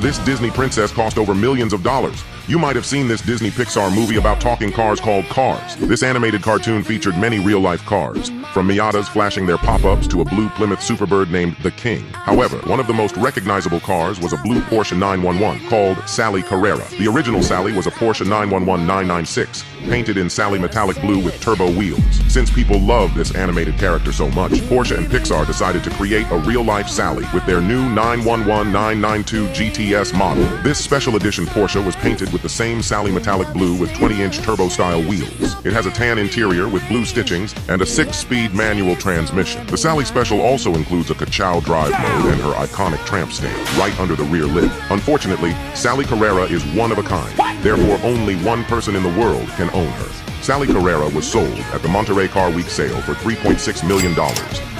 This Disney princess cost over millions of dollars. You might have seen this Disney Pixar movie about talking cars called Cars. This animated cartoon featured many real-life cars, from Miatas flashing their pop-ups to a blue Plymouth Superbird named the King. However, one of the most recognizable cars was a blue Porsche 911 called Sally Carrera. The original Sally was a Porsche 911 996, painted in Sally metallic blue with turbo wheels. Since people loved this animated character so much, Porsche and Pixar decided to create a real-life Sally with their new 911 992 GTS model. This special edition Porsche was painted with the same Sally metallic blue with 20-inch turbo-style wheels. It has a tan interior with blue stitchings and a 6-speed manual transmission. The Sally Special also includes a ka-chow drive mode and her iconic tramp stand right under the rear lid. Unfortunately, Sally Carrera is one of a kind. Therefore, only one person in the world can own her. Sally Carrera was sold at the Monterey Car Week sale for $3.6 million,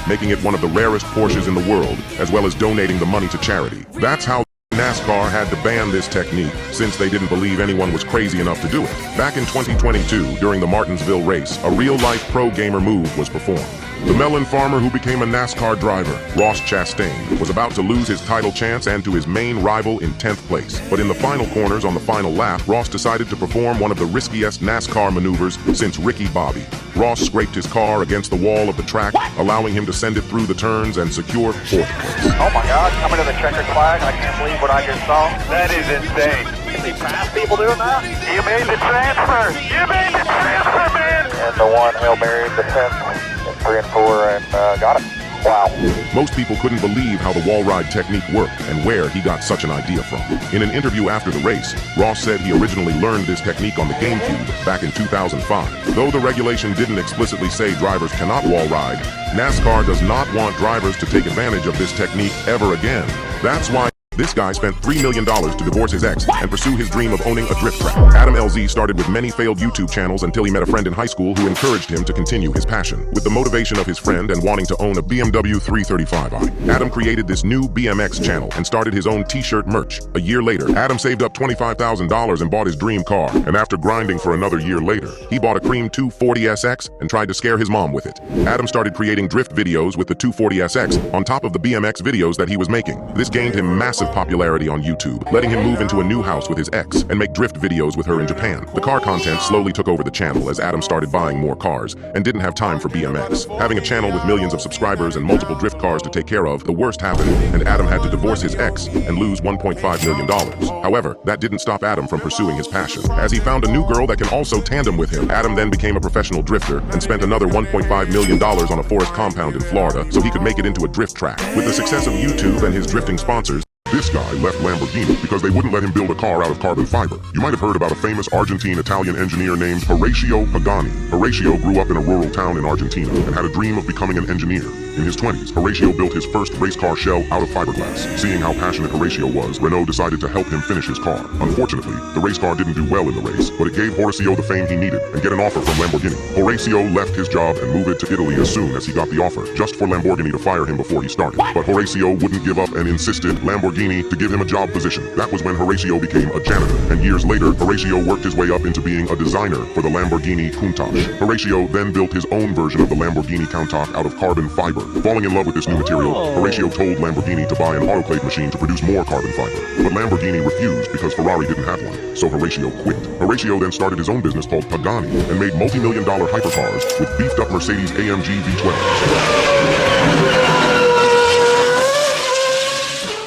making it one of the rarest Porsches in the world, as well as donating the money to charity. That's how NASCAR had to ban this technique, since they didn't believe anyone was crazy enough to do it. Back in 2022, during the Martinsville race, a real-life pro gamer move was performed. The melon farmer who became a NASCAR driver, Ross Chastain, was about to lose his title chance and to his main rival in 10th place. But in the final corners on the final lap, Ross decided to perform one of the riskiest NASCAR maneuvers since Ricky Bobby. Ross scraped his car against the wall of the track, allowing him to send it through the turns and secure 4th place. Oh my God, coming to the checkered flag, I can't believe what I just saw. That is insane. See fast people doing that? You made the transfer! You made the transfer, man! And the one Hail Mary, the 10th, and 3 and 4, and got it. Wow. Most people couldn't believe how the wall ride technique worked and where he got such an idea from. In an interview after the race, Ross said he originally learned this technique on the GameCube back in 2005. Though the regulation didn't explicitly say drivers cannot wall ride, NASCAR does not want drivers to take advantage of this technique ever again. That's why this guy spent $3 million to divorce his ex and pursue his dream of owning a drift track. Adam LZ started with many failed YouTube channels until he met a friend in high school who encouraged him to continue his passion. With the motivation of his friend and wanting to own a BMW 335i, Adam created this new BMX channel and started his own t-shirt merch. A year later, Adam saved up $25,000 and bought his dream car, and after grinding for another year later, he bought a cream 240SX and tried to scare his mom with it. Adam started creating drift videos with the 240SX on top of the BMX videos that he was making. This gained him massive popularity on YouTube, letting him move into a new house with his ex and make drift videos with her in Japan. The car content slowly took over the channel as Adam started buying more cars and didn't have time for BMX. Having a channel with millions of subscribers and multiple drift cars to take care of, the worst happened and Adam had to divorce his ex and lose $1.5 million. However, that didn't stop Adam from pursuing his passion. As he found a new girl that can also tandem with him, Adam then became a professional drifter and spent another $1.5 million on a forest compound in Florida so he could make it into a drift track. With the success of YouTube and his drifting sponsors, this guy left Lamborghini because they wouldn't let him build a car out of carbon fiber. You might have heard about a famous Argentine-Italian engineer named Horacio Pagani. Horacio grew up in a rural town in Argentina and had a dream of becoming an engineer. In his 20s, Horacio built his first race car shell out of fiberglass. Seeing how passionate Horacio was, Renault decided to help him finish his car. Unfortunately, the race car didn't do well in the race, but it gave Horacio the fame he needed and get an offer from Lamborghini. Horacio left his job and moved to Italy as soon as he got the offer, just for Lamborghini to fire him before he started. But Horacio wouldn't give up and insisted Lamborghini to give him a job position. That was when Horacio became a janitor, and years later, Horacio worked his way up into being a designer for the Lamborghini Countach. Horacio then built his own version of the Lamborghini Countach out of carbon fiber. Falling in love with this new material, Horacio told Lamborghini to buy an autoclave machine to produce more carbon fiber. But Lamborghini refused because Ferrari didn't have one, so Horacio quit. Horacio then started his own business called Pagani and made multi-million-dollar hypercars with beefed-up Mercedes AMG V12s.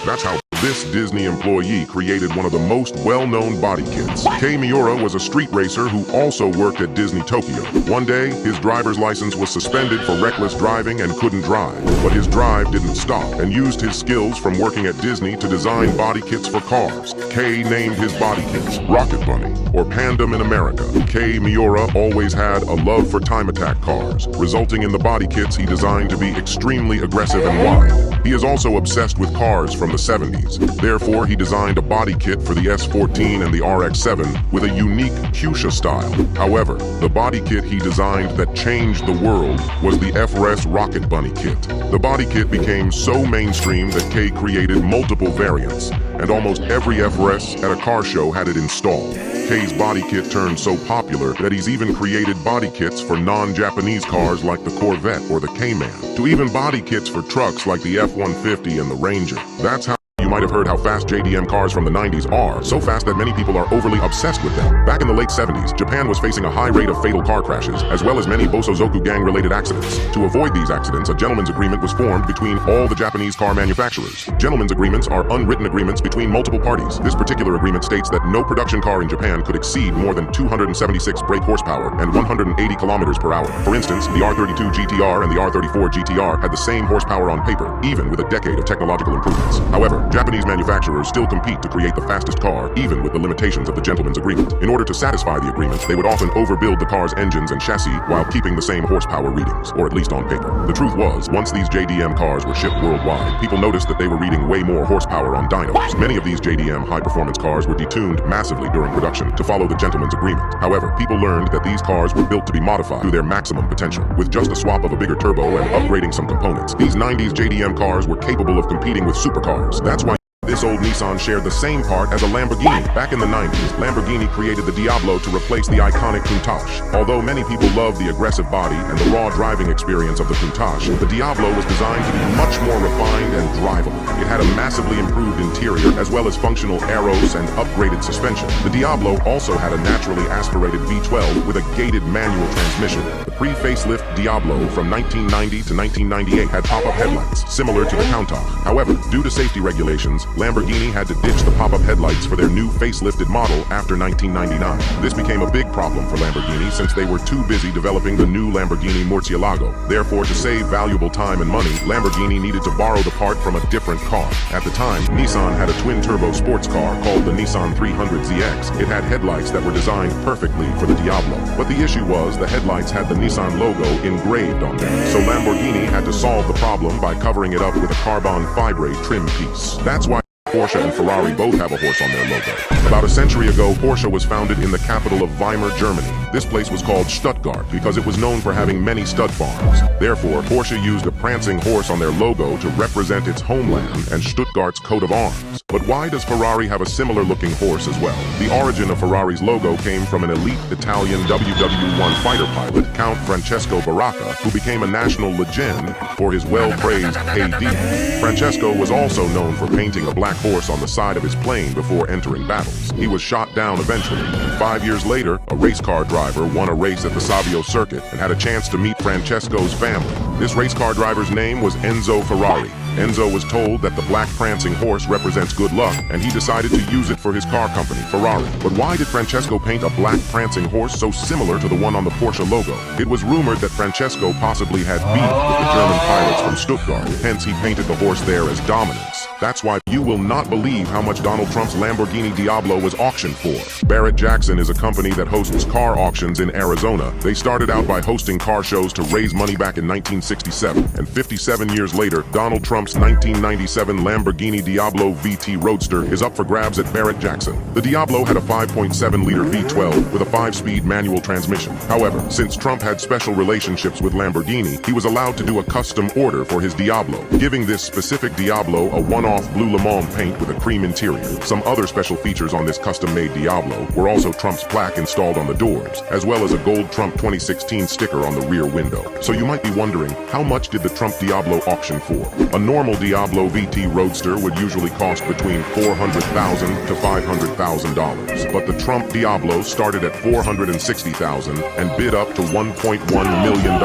That's how this Disney employee created one of the most well-known body kits. Kei Miura was a street racer who also worked at Disney Tokyo. One day, his driver's license was suspended for reckless driving and couldn't drive. But his drive didn't stop and used his skills from working at Disney to design body kits for cars. Kei named his body kits Rocket Bunny, or Pandem in America. Kei Miura always had a love for time attack cars, resulting in the body kits he designed to be extremely aggressive and wide. He is also obsessed with cars from the 70s. Therefore, he designed a body kit for the S14 and the RX-7 with a unique fuchsia style. However, the body kit he designed that changed the world was the FRS Rocket Bunny kit. The body kit became so mainstream that Kei created multiple variants, and almost every FRS at a car show had it installed. Kei's body kit turned so popular that he's even created body kits for non-Japanese cars like the Corvette or the Cayman, to even body kits for trucks like the F-150 and the Ranger. That's how you might might have heard how fast JDM cars from the 90s are, so fast that many people are overly obsessed with them. Back in the late 70s, Japan was facing a high rate of fatal car crashes, as well as many Bosozoku gang-related accidents. To avoid these accidents, a gentleman's agreement was formed between all the Japanese car manufacturers. Gentlemen's agreements are unwritten agreements between multiple parties. This particular agreement states that no production car in Japan could exceed more than 276 brake horsepower and 180 kilometers per hour. For instance, the R32 GTR and the R34 GTR had the same horsepower on paper, even with a decade of technological improvements. However, Japanese manufacturers still compete to create the fastest car, even with the limitations of the gentleman's agreement. In order to satisfy the agreement, they would often overbuild the car's engines and chassis while keeping the same horsepower readings, or at least on paper. The truth was, once these JDM cars were shipped worldwide, people noticed that they were reading way more horsepower on dynos. Many of these JDM high-performance cars were detuned massively during production to follow the gentleman's agreement. However, people learned that these cars were built to be modified to their maximum potential. With just a swap of a bigger turbo and upgrading some components, these 90s JDM cars were capable of competing with supercars. That's why this old Nissan shared the same part as a Lamborghini. Back in the 90s, Lamborghini created the Diablo to replace the iconic Countach. Although many people love the aggressive body and the raw driving experience of the Countach, the Diablo was designed to be much more refined and drivable. It had a massively improved interior, as well as functional aeros and upgraded suspension. The Diablo also had a naturally aspirated V12 with a gated manual transmission. The pre-facelift Diablo from 1990 to 1998 had pop-up headlights, similar to the Countach. However, due to safety regulations, Lamborghini had to ditch the pop-up headlights for their new facelifted model after 1999. This became a big problem for Lamborghini since they were too busy developing the new Lamborghini Murcielago. Therefore, to save valuable time and money, Lamborghini needed to borrow the part from a different car. At the time, Nissan had a twin-turbo sports car called the Nissan 300ZX. It had headlights that were designed perfectly for the Diablo. But the issue was the headlights had the Nissan logo engraved on them. So Lamborghini had to solve the problem by covering it up with a carbon fibre trim piece. That's why Porsche and Ferrari both have a horse on their logo. About a century ago, Porsche was founded in the capital of Weimar, Germany. This place was called Stuttgart because it was known for having many stud farms. Therefore, Porsche used a prancing horse on their logo to represent its homeland and Stuttgart's coat of arms. But why does Ferrari have a similar-looking horse as well? The origin of Ferrari's logo came from an elite Italian WW1 fighter pilot, Count Francesco Baracca, who became a national legend for his well-praised Hey D. Francesco was also known for painting a black horse on the side of his plane before entering battles. He was shot down eventually, and 5 years later, a race car driver won a race at the Savio circuit and had a chance to meet Francesco's family. This race car driver's name was Enzo Ferrari. Enzo was told that the black prancing horse represents good luck, and he decided to use it for his car company, Ferrari. But why did Francesco paint a black prancing horse so similar to the one on the Porsche logo? It was rumored that Francesco possibly had beef with the German pilots from Stuttgart, hence he painted the horse there as dominance. That's why you will not believe how much Donald Trump's Lamborghini Diablo was auctioned for. Barrett Jackson is a company that hosts car auctions in Arizona. They started out by hosting car shows to raise money back in 1967, and 57 years later, Donald Trump's 1997 Lamborghini Diablo VT Roadster is up for grabs at Barrett Jackson. The Diablo had a 5.7-liter V12 with a 5-speed manual transmission. However, since Trump had special relationships with Lamborghini, he was allowed to do a custom order for his Diablo, giving this specific Diablo a one-off blue Le Mans paint with a cream interior. Some other special features on this custom-made Diablo were also Trump's plaque installed on the doors, as well as a gold Trump 2016 sticker on the rear window. So you might be wondering, how much did the Trump Diablo auction for? A normal Diablo VT Roadster would usually cost between $400,000 to $500,000, but the Trump Diablo started at $460,000 and bid up to $1.1 million,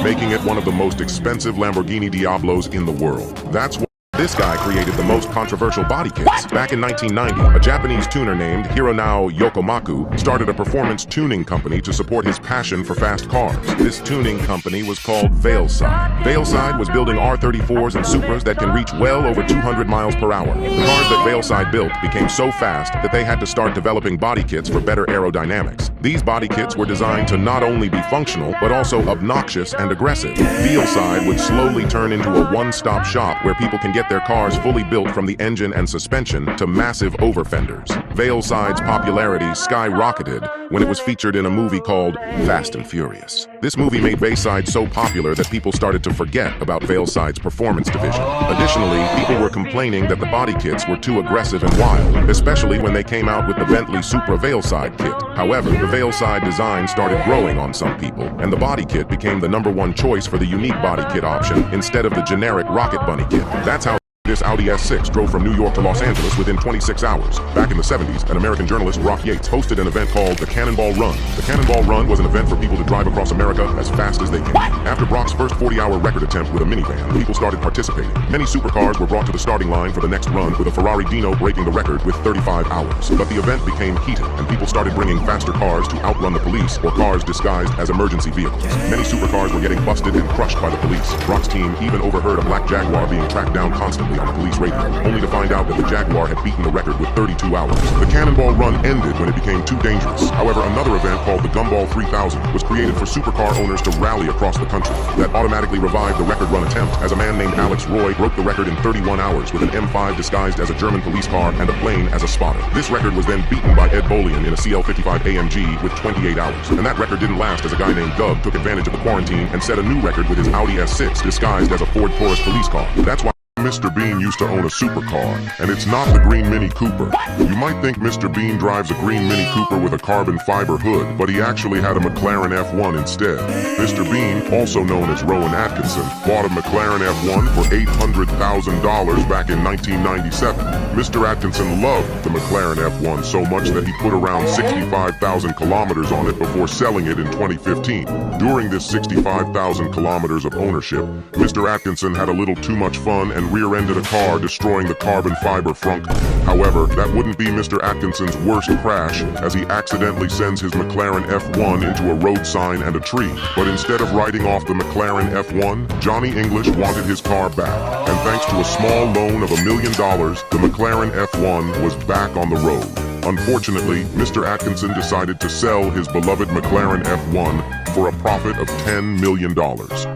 making it one of the most expensive Lamborghini Diablos in the world. That's why this guy created the most controversial body kits. Back in 1990, a Japanese tuner named Hironao Yokomaku started a performance tuning company to support his passion for fast cars. This tuning company was called Veilside. Veilside was building R34s and Supras that can reach well over 200 miles per hour. The cars that Veilside built became so fast that they had to start developing body kits for better aerodynamics. These body kits were designed to not only be functional, but also obnoxious and aggressive. Veilside would slowly turn into a one-stop shop where people can get their cars fully built from the engine and suspension to massive over-fenders. Veilside's popularity skyrocketed when it was featured in a movie called Fast and Furious. This movie made Veilside so popular that people started to forget about Veilside's performance division. Additionally, people were complaining that the body kits were too aggressive and wild, especially when they came out with the Bentley Supra Veilside kit. However, the Veilside design started growing on some people, and the body kit became the #1 choice for the unique body kit option instead of the generic Rocket Bunny kit. That's how This Audi S6 drove from New York to Los Angeles within 26 hours. Back in the 70s, an American journalist, Brock Yates, hosted an event called the Cannonball Run. The Cannonball Run was an event for people to drive across America as fast as they can. After Brock's first 40-hour record attempt with a minivan, people started participating. Many supercars were brought to the starting line for the next run, with a Ferrari Dino breaking the record with 35 hours. But the event became heated, and people started bringing faster cars to outrun the police, or cars disguised as emergency vehicles. Many supercars were getting busted and crushed by the police. Brock's team even overheard a black Jaguar being tracked down constantly on the police radio, only to find out that the Jaguar had beaten the record with 32 hours. The Cannonball Run ended when it became too dangerous. However, another event called the Gumball 3000 was created for supercar owners to rally across the country. That automatically revived the record run attempt, as a man named Alex Roy broke the record in 31 hours with an M5 disguised as a German police car and a plane as a spotter. This record was then beaten by Ed Bolian in a CL55 AMG with 28 hours. And that record didn't last, as a guy named Doug took advantage of the quarantine and set a new record with his Audi S6 disguised as a Ford Taurus police car. That's why Mr. Bean used to own a supercar, and it's not the green Mini Cooper. You might think Mr. Bean drives a green Mini Cooper with a carbon fiber hood, but he actually had a McLaren F1 instead. Mr. Bean, also known as Rowan Atkinson, bought a McLaren F1 for $800,000 back in 1997. Mr. Atkinson loved the McLaren F1 so much that he put around 65,000 kilometers on it before selling it in 2015. During this 65,000 kilometers of ownership, Mr. Atkinson had a little too much fun and rear-ended a car, destroying the carbon fiber frunk. However, that wouldn't be Mr. Atkinson's worst crash, as he accidentally sends his McLaren F1 into a road sign and a tree. But instead of writing off the McLaren F1, Johnny English wanted his car back. And thanks to a small loan of $1 million, the McLaren F1 was back on the road. Unfortunately, Mr. Atkinson decided to sell his beloved McLaren F1 for a profit of $10 million.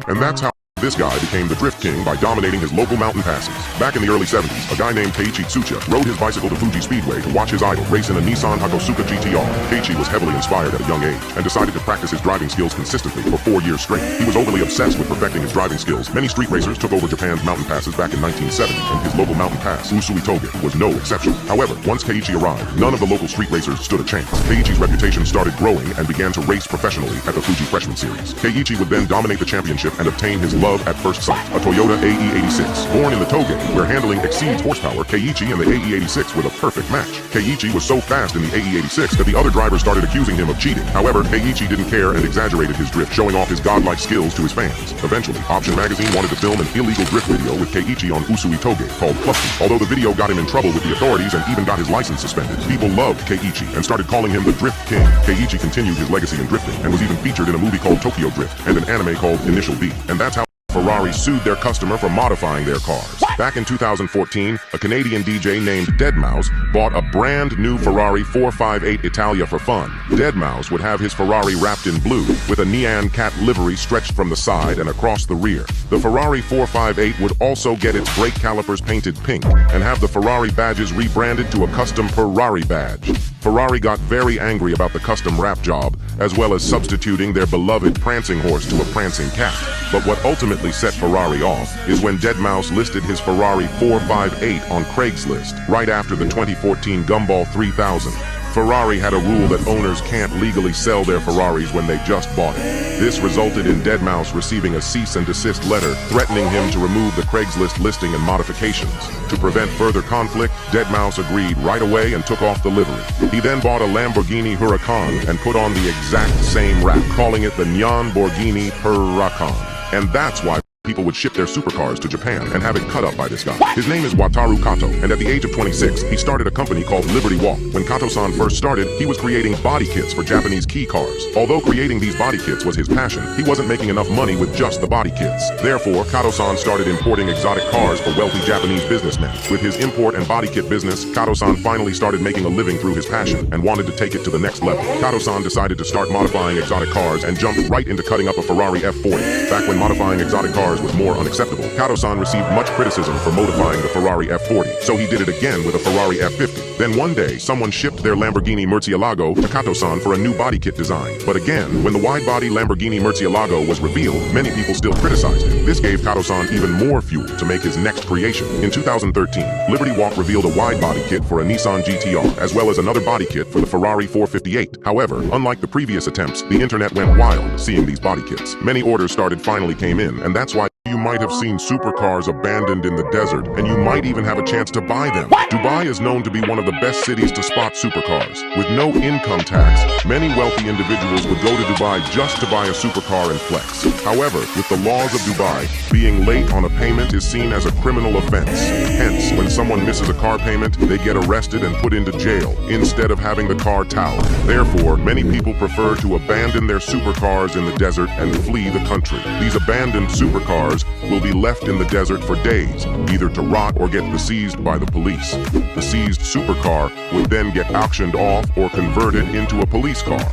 And that's how this guy became the Drift King by dominating his local mountain passes. Back in the early 70s, a guy named Keiichi Tsuchiya rode his bicycle to Fuji Speedway to watch his idol race in a Nissan Hakosuka GTR. Keiichi was heavily inspired at a young age and decided to practice his driving skills consistently for 4 years straight. He was overly obsessed with perfecting his driving skills. Many street racers took over Japan's mountain passes back in 1970, and his local mountain pass, Usui Toge, was no exception. However, once Keiichi arrived, none of the local street racers stood a chance. Keiichi's reputation started growing and began to race professionally at the Fuji Freshman Series. Keiichi would then dominate the championship and obtain his love at first sight, a Toyota AE86. Born in the Toge, where handling exceeds horsepower, Keiichi and the AE86 were the perfect match. Keiichi was so fast in the AE86 that the other drivers started accusing him of cheating. However, Keiichi didn't care and exaggerated his drift, showing off his godlike skills to his fans. Eventually, Option Magazine wanted to film an illegal drift video with Keiichi on Usui Toge called Plusky. Although the video got him in trouble with the authorities and even got his license suspended, people loved Keiichi and started calling him the Drift King. Keiichi continued his legacy in drifting and was even featured in a movie called Tokyo Drift and an anime called Initial D. And that's how Ferrari sued their customer for modifying their cars. Back in 2014, a Canadian DJ named Deadmau5 bought a brand new Ferrari 458 Italia for fun. Deadmau5 would have his Ferrari wrapped in blue, with a Nyan Cat livery stretched from the side and across the rear. The Ferrari 458 would also get its brake calipers painted pink and have the Ferrari badges rebranded to a custom Ferrari badge. Ferrari got very angry about the custom wrap job, as well as substituting their beloved prancing horse to a prancing cat. But what ultimately set Ferrari off is when Deadmau5 listed his Ferrari 458 on Craigslist right after the 2014 Gumball 3000. Ferrari had a rule that owners can't legally sell their Ferraris when they just bought it. This resulted in Deadmau5 receiving a cease and desist letter threatening him to remove the Craigslist listing and modifications. To prevent further conflict, Deadmau5 agreed right away and took off the livery. He then bought a Lamborghini Huracan and put on the exact same wrap, calling it the Nyan Borghini Huracan. And that's why people would ship their supercars to Japan and have it cut up by this guy. His name is Wataru Kato, and at the age of 26, he started a company called Liberty Walk. When Kato-san first started, he was creating body kits for Japanese kei cars. Although creating these body kits was his passion, he wasn't making enough money with just the body kits. Therefore, Kato-san started importing exotic cars for wealthy Japanese businessmen. With his import and body kit business, Kato-san finally started making a living through his passion and wanted to take it to the next level. Kato-san decided to start modifying exotic cars and jumped right into cutting up a Ferrari F40. Back when modifying exotic cars was more unacceptable, Kato-san received much criticism for modifying the Ferrari F40, so he did it again with a Ferrari F50. Then one day, someone shipped their Lamborghini Murcielago to Kato-san for a new body kit design. But again, when the wide-body Lamborghini Murcielago was revealed, many people still criticized it. This gave Kato-san even more fuel to make his next creation. In 2013, Liberty Walk revealed a wide-body kit for a Nissan GTR, as well as another body kit for the Ferrari 458. However, unlike the previous attempts, the internet went wild seeing these body kits. Many orders finally came in, and that's why you might have seen supercars abandoned in the desert, and you might even have a chance to buy them. Dubai is known to be one of the best cities to spot supercars. With no income tax, many wealthy individuals would go to Dubai just to buy a supercar and flex. However, with the laws of Dubai, being late on a payment is seen as a criminal offense. Hence, when someone misses a car payment, they get arrested and put into jail, instead of having the car towed. Therefore, many people prefer to abandon their supercars in the desert and flee the country. These abandoned supercars will be left in the desert for days, either to rot or get seized by the police. The seized supercar would then get auctioned off or converted into a police car.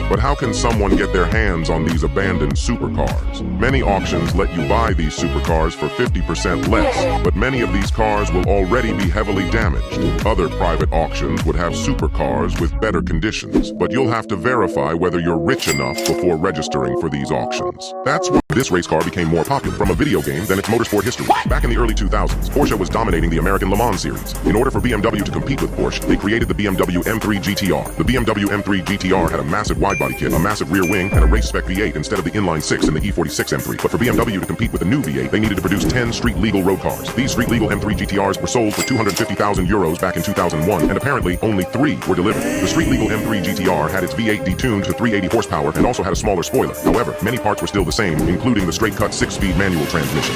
But how can someone get their hands on these abandoned supercars? Many auctions let you buy these supercars for 50% less, but many of these cars will already be heavily damaged. Other private auctions would have supercars with better conditions, but you'll have to verify whether you're rich enough before registering for these auctions. That's why this race car became more popular from a video game than its motorsport history. Back in the early 2000s, Porsche was dominating the American Le Mans series. In order for BMW to compete with Porsche, they created the BMW M3 GTR. The BMW M3 GTR had a massive wide-body kit, a massive rear wing, and a race-spec V8 instead of the inline-6 in the E46 M3. But for BMW to compete with the new V8, they needed to produce 10 street-legal road cars. These street-legal M3 GTRs were sold for 250,000 euros back in 2001, and apparently only 3 were delivered. The street-legal M3 GTR had its V8 detuned to 380 horsepower and also had a smaller spoiler. However, many parts were still the same, including the straight-cut 6-speed manual transmission.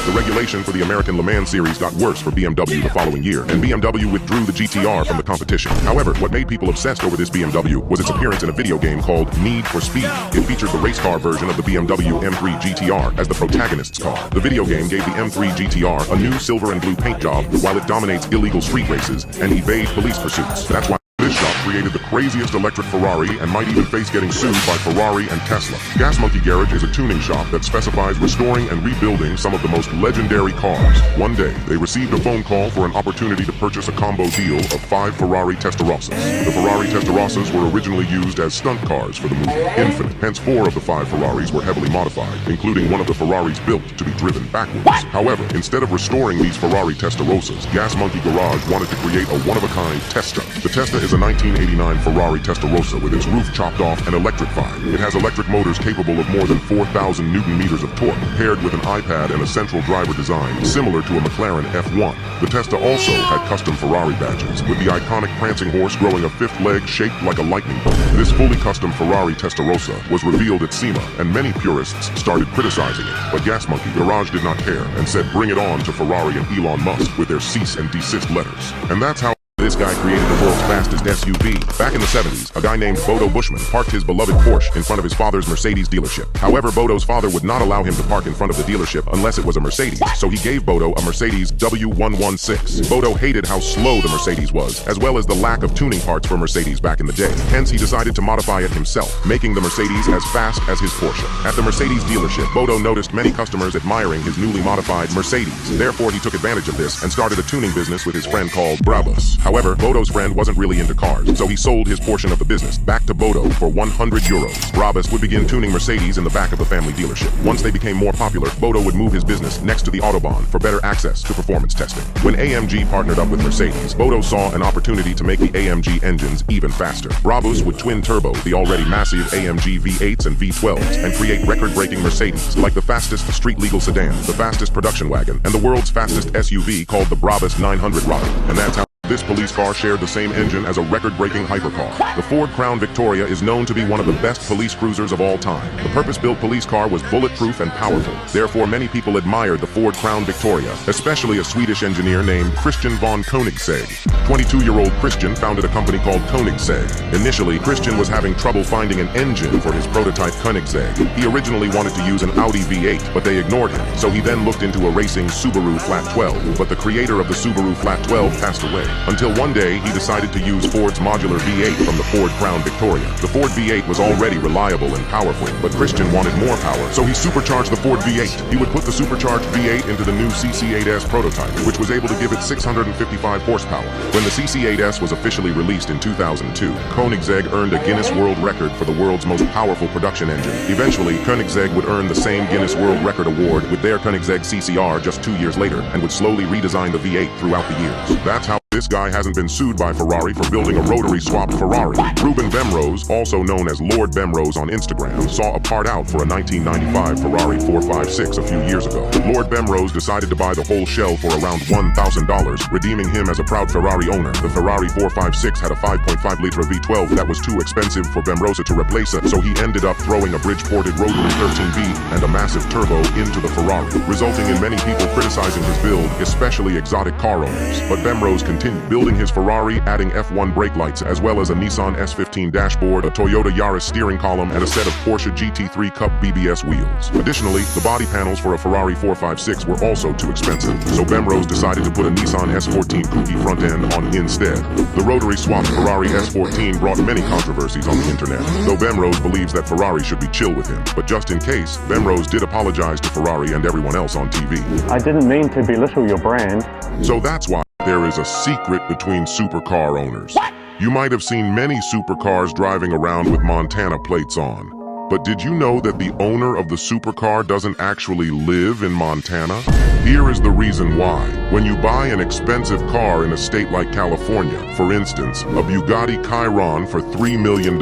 The regulation for the American Le Mans series got worse for BMW the following year, and BMW withdrew the GTR from the competition. However, what made people obsessed over this BMW was its appearance in a video game called Need for Speed. It featured the race car version of the BMW M3 GTR as the protagonist's car. The video game gave the M3 GTR a new silver and blue paint job while it dominates illegal street races and evades police pursuits. That's why this shop created the craziest electric Ferrari and might even face getting sued by Ferrari and Tesla. Gas Monkey Garage is a tuning shop that specifies restoring and rebuilding some of the most legendary cars. One day, they received a phone call for an opportunity to purchase a combo deal of 5 Ferrari Testarossas. The Ferrari Testarossas were originally used as stunt cars for the movie Infinite. Hence, 4 of the 5 Ferraris were heavily modified, including one of the Ferraris built to be driven backwards. However, instead of restoring these Ferrari Testarossas, Gas Monkey Garage wanted to create a one-of-a-kind Testa. The Testa is a 1989 Ferrari Testarossa with its roof chopped off and electrified. It has electric motors capable of more than 4,000 Newton-meters of torque, paired with an iPad and a central driver design similar to a McLaren F1. The Testa also had custom Ferrari badges, with the iconic prancing horse growing a 5th leg shaped like a lightning bolt. This fully custom Ferrari Testarossa was revealed at SEMA, and many purists started criticizing it. But Gas Monkey Garage did not care and said bring it on to Ferrari and Elon Musk with their cease and desist letters. And that's how this guy created the world's fastest SUV. Back in the 70s, a guy named Bodo Bushman parked his beloved Porsche in front of his father's Mercedes dealership. However, Bodo's father would not allow him to park in front of the dealership unless it was a Mercedes, so he gave Bodo a Mercedes W116. Bodo hated how slow the Mercedes was, as well as the lack of tuning parts for Mercedes back in the day. Hence, he decided to modify it himself, making the Mercedes as fast as his Porsche. At the Mercedes dealership, Bodo noticed many customers admiring his newly modified Mercedes. Therefore, he took advantage of this and started a tuning business with his friend called Brabus. However, Bodo's friend wasn't really into cars, so he sold his portion of the business back to Bodo for 100 euros. Brabus would begin tuning Mercedes in the back of the family dealership. Once they became more popular, Bodo would move his business next to the Autobahn for better access to performance testing. When AMG partnered up with Mercedes, Bodo saw an opportunity to make the AMG engines even faster. Brabus would twin-turbo the already massive AMG V8s and V12s and create record-breaking Mercedes, like the fastest street-legal sedan, the fastest production wagon, and the world's fastest SUV called the Brabus 900 Rocket. And that's how this police car shared the same engine as a record-breaking hypercar. The Ford Crown Victoria is known to be one of the best police cruisers of all time. The purpose-built police car was bulletproof and powerful. Therefore, many people admired the Ford Crown Victoria, especially a Swedish engineer named Christian von Koenigsegg. 22-year-old Christian founded a company called Koenigsegg. Initially, Christian was having trouble finding an engine for his prototype Koenigsegg. He originally wanted to use an Audi V8, but they ignored him, so he then looked into a racing Subaru Flat 12, but the creator of the Subaru Flat 12 passed away. Until one day, he decided to use Ford's modular V8 from the Ford Crown Victoria. The Ford V8 was already reliable and powerful, but Christian wanted more power, so he supercharged the Ford V8. He would put the supercharged V8 into the new CC8S prototype, which was able to give it 655 horsepower. When the CC8S was officially released in 2002, Koenigsegg earned a Guinness World Record for the world's most powerful production engine. Eventually, Koenigsegg would earn the same Guinness World Record award with their Koenigsegg CCR just 2 years later, and would slowly redesign the V8 throughout the years. That's how this guy guy hasn't been sued by Ferrari for building a rotary-swapped Ferrari. Ruben Bemrose, also known as Lord Bemrose on Instagram, saw a part out for a 1995 Ferrari 456 a few years ago. Lord Bemrose decided to buy the whole shell for around $1,000, redeeming him as a proud Ferrari owner. The Ferrari 456 had a 5.5-liter V12 that was too expensive for Bemrose to replace it, so he ended up throwing a bridge-ported rotary 13B and a massive turbo into the Ferrari, resulting in many people criticizing his build, especially exotic car owners. But Bemrose continued building his Ferrari, adding F1 brake lights, as well as a Nissan S15 dashboard, a Toyota Yaris steering column, and a set of Porsche GT3 Cup BBS wheels. Additionally, the body panels for a Ferrari 456 were also too expensive, so Bemrose decided to put a Nissan S14 Kooky front end on instead. The rotary-swapped Ferrari S14 brought many controversies on the internet, though Bemrose believes that Ferrari should be chill with him. But just in case, Bemrose did apologize to Ferrari and everyone else on TV. I didn't mean to belittle your brand. So that's why there is a secret between supercar owners. What? You might have seen many supercars driving around with Montana plates on. But did you know that the owner of the supercar doesn't actually live in Montana? Here is the reason why. When you buy an expensive car in a state like California, for instance, a Bugatti Chiron for $3 million,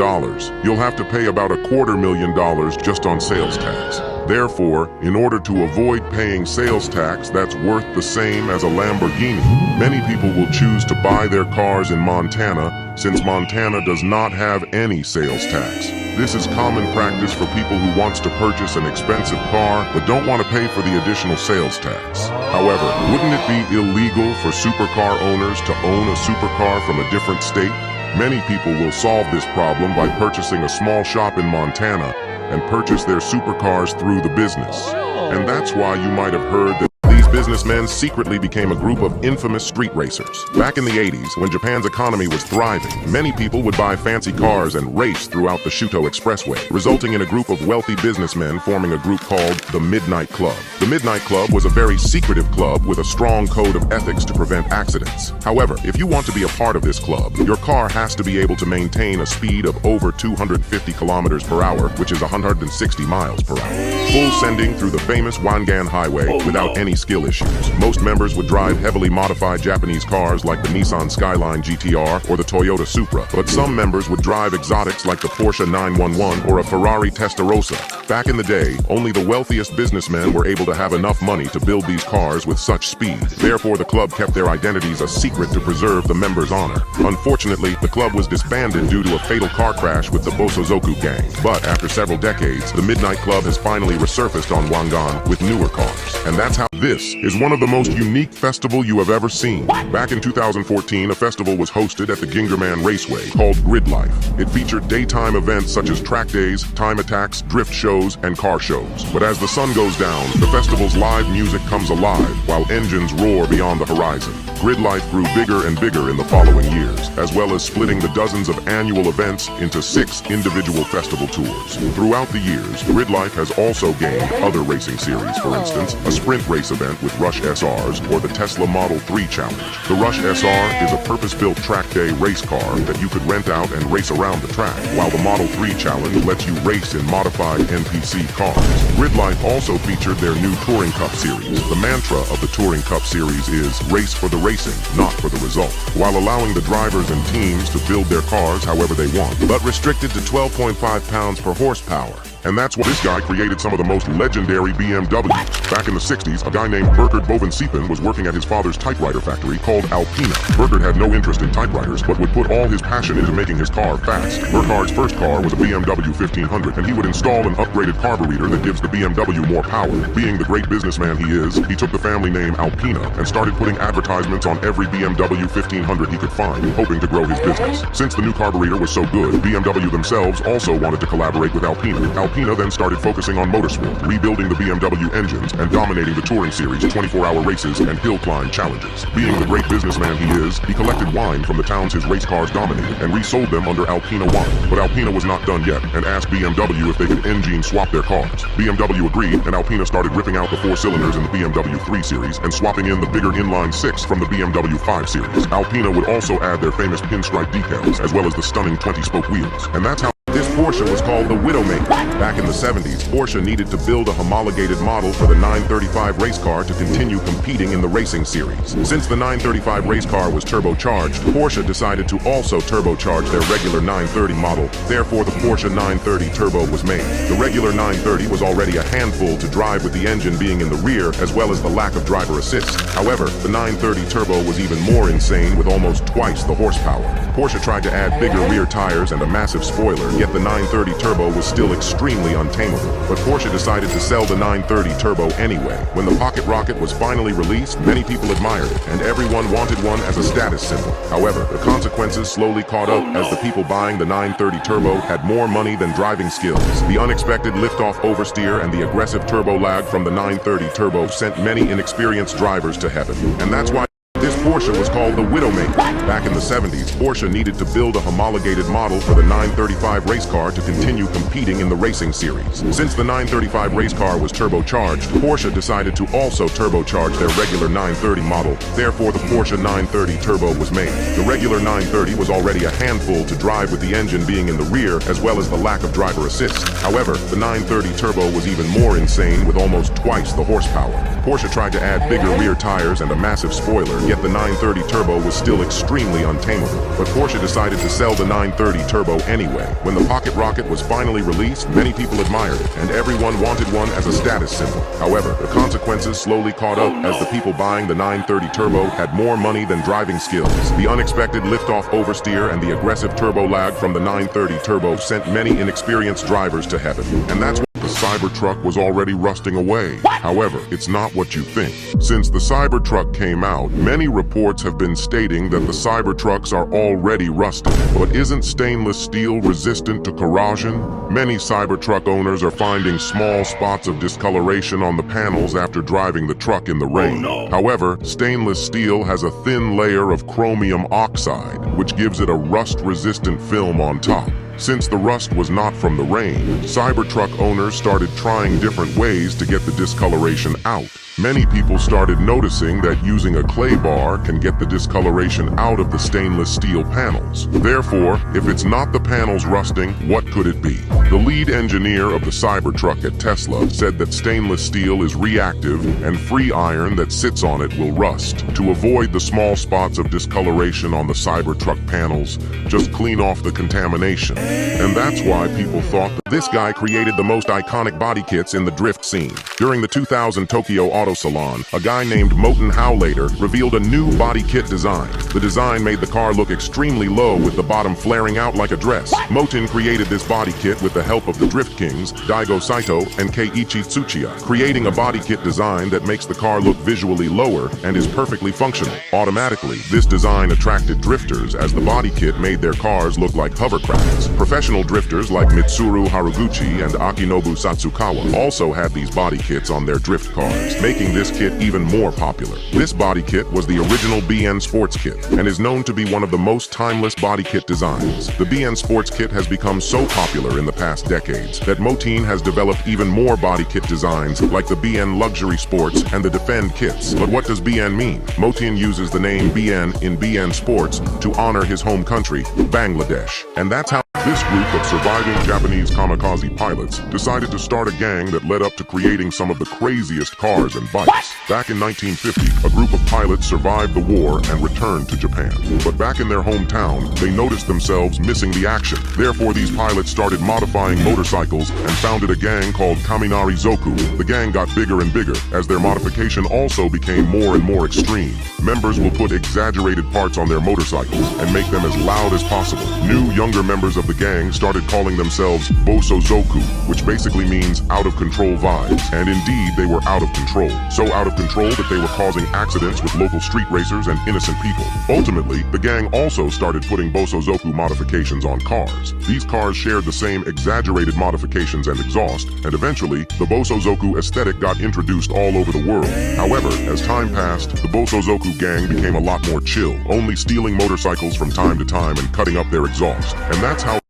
you'll have to pay about $250,000 just on sales tax. Therefore, in order to avoid paying sales tax that's worth the same as a Lamborghini, many people will choose to buy their cars in Montana since Montana does not have any sales tax. This is common practice for people who wants to purchase an expensive car but don't want to pay for the additional sales tax. However, wouldn't it be illegal for supercar owners to own a supercar from a different state? Many people will solve this problem by purchasing a small shop in Montana and purchase their supercars through the business. And that's why you might have heard that these businessmen secretly became a group of infamous street racers. Back in the 80s, when Japan's economy was thriving, many people would buy fancy cars and race throughout the Shuto Expressway, resulting in a group of wealthy businessmen forming a group called the Midnight Club. The Midnight Club was a very secretive club with a strong code of ethics to prevent accidents. However, if you want to be a part of this club, your car has to be able to maintain a speed of over 250 kilometers per hour, which is 160 miles per hour. Full sending through the famous Wangan Highway without any skill issues. Most members would drive heavily modified Japanese cars like the Nissan Skyline GTR or the Toyota Supra, but some members would drive exotics like the Porsche 911 or a Ferrari Testarossa. Back in the day, only the wealthiest businessmen were able to have enough money to build these cars with such speed. Therefore, the club kept their identities a secret to preserve the members' honor. Unfortunately, the club was disbanded due to a fatal car crash with the Bosozoku gang. But after several decades, the Midnight Club has finally resurfaced on Wangan with newer cars. And that's how this is one of the most unique festivals you have ever seen. Back in 2014, a festival was hosted at the Gingerman Raceway called Grid Life. It featured daytime events such as track days, time attacks, drift shows, and car shows. But as the sun goes down, the festival's live music comes alive while engines roar beyond the horizon. Grid Life grew bigger and bigger in the following years, as well as splitting the dozens of annual events into 6 individual festival tours. Throughout the years, Grid Life has also gained other racing series, for instance, a sprint race event with Rush SRs or the Tesla Model 3 Challenge. The Rush SR is a purpose-built track day race car that you could rent out and race around the track, while the Model 3 Challenge lets you race in modified NPC cars. Grid Life also featured their new Touring Cup series. The mantra of the Touring Cup series is race for the racing, not for the result, while allowing the drivers and teams to build their cars however they want, but restricted to 12.5 pounds per horsepower. And that's why this guy created some of the most legendary BMWs. Back in the 60s, a guy named Burkhard Bovensiepen was working at his father's typewriter factory called Alpina. Burkhard had no interest in typewriters, but would put all his passion into making his car fast. Burkhard's first car was a BMW 1500, and he would install an upgraded carburetor that gives the BMW more power. Being the great businessman he is, he took the family name Alpina and started putting advertisements on every BMW 1500 he could find, hoping to grow his business. Since the new carburetor was so good, BMW themselves also wanted to collaborate with Alpina. Alpina then started focusing on motorsport, rebuilding the BMW engines and dominating the touring series, 24-hour races, and hill climb challenges. Being the great businessman he is, he collected wine from the towns his race cars dominated and resold them under Alpina wine. But Alpina was not done yet and asked BMW if they could engine swap their cars. BMW agreed, and Alpina started ripping out the 4 cylinders in the BMW 3 Series and swapping in the bigger inline 6 from the BMW 5 Series. Alpina would also add their famous pinstripe decals as well as the stunning 20-spoke wheels. And that's how this Porsche was called the Widowmaker. Back in the 70s, Porsche needed to build a homologated model for the 935 race car to continue competing in the racing series. Since the 935 race car was turbocharged, Porsche decided to also turbocharge their regular 930 model. Therefore, the Porsche 930 Turbo was made. The regular 930 was already a handful to drive with the engine being in the rear, as well as the lack of driver assist. However, the 930 Turbo was even more insane with almost twice the horsepower. Porsche tried to add bigger rear tires and a massive spoiler, yet the 930 Turbo was still extremely untamable. But Porsche decided to sell the 930 Turbo anyway. When the Pocket Rocket was finally released, many people admired it, and everyone wanted one as a status symbol. However, the consequences slowly caught up as the people buying the 930 Turbo had more money than driving skills. The unexpected liftoff oversteer and the aggressive turbo lag from the 930 Turbo sent many inexperienced drivers to heaven. And that's why this Porsche was called the Widowmaker. Back in the 70s, Porsche needed to build a homologated model for the 935 race car to continue competing in the racing series. Since the 935 race car was turbocharged, Porsche decided to also turbocharge their regular 930 model. Therefore, the Porsche 930 Turbo was made. The regular 930 was already a handful to drive with the engine being in the rear, as well as the lack of driver assist. However, the 930 Turbo was even more insane with almost twice the horsepower. Porsche tried to add bigger rear tires and a massive spoiler, yet the 930 Turbo was still extremely untamable. But Porsche decided to sell the 930 Turbo anyway. When the Pocket Rocket was finally released, many people admired it, and everyone wanted one as a status symbol. However, the consequences slowly caught up as the people buying the 930 Turbo had more money than driving skills. The unexpected liftoff oversteer and the aggressive turbo lag from the 930 Turbo sent many inexperienced drivers to heaven. And that's why the Cybertruck was already rusting away. However, it's not what you think. Since the Cybertruck came out, many reports have been stating that the Cybertrucks are already rusted. But isn't stainless steel resistant to corrosion? Many Cybertruck owners are finding small spots of discoloration on the panels after driving the truck in the rain. However, stainless steel has a thin layer of chromium oxide, which gives it a rust-resistant film on top. Since the rust was not from the rain, Cybertruck owners started trying different ways to get the discoloration out. Many people started noticing that using a clay bar can get the discoloration out of the stainless steel panels. Therefore, if it's not the panels rusting, what could it be? The lead engineer of the Cybertruck at Tesla said that stainless steel is reactive and free iron that sits on it will rust. To avoid the small spots of discoloration on the Cybertruck panels, just clean off the contamination. And that's why people thought that this guy created the most iconic body kits in the drift scene. During the 2000 Tokyo Auto Salon, a guy named Moten Howlater revealed a new body kit design. The design made the car look extremely low with the bottom flaring out like a dress. Moten created this body kit with the help of the Drift Kings, Daigo Saito and Keiichi Tsuchiya, creating a body kit design that makes the car look visually lower and is perfectly functional. Automatically, this design attracted drifters as the body kit made their cars look like hovercrafts. Professional drifters like Mitsuru Haruguchi and Akinobu Satsukawa also had these body kits on their drift cars, making this kit even more popular. This body kit was the original BN Sports Kit and is known to be one of the most timeless body kit designs. The BN Sports Kit has become so popular in the past decades that Moten has developed even more body kit designs like the BN Luxury Sports and the Defend kits. But what does BN mean? Moten uses the name BN in BN Sports to honor his home country, Bangladesh. And that's how this group of surviving Japanese kamikaze pilots decided to start a gang that led up to creating some of the craziest cars and bikes. Back in 1950, a group of pilots survived the war and returned to Japan. But back in their hometown, they noticed themselves missing the action. Therefore, these pilots started modifying motorcycles and founded a gang called Kaminari Zoku. The gang got bigger and bigger as their modification also became more and more extreme. Members will put exaggerated parts on their motorcycles and make them as loud as possible. New, younger members of the gang started calling themselves Boso Zoku, which basically means out of control vibes. And indeed, they were out of control. So out of control that they were causing accidents with local street racers and innocent people. Ultimately, the gang also started putting Boso Zoku modifications on cars. These cars shared the same exaggerated modifications and exhaust, and eventually, the Boso Zoku aesthetic got introduced all over the world. However, as time passed, the Boso Zoku gang became a lot more chill, only stealing motorcycles from time to time and cutting up their exhaust. And that's how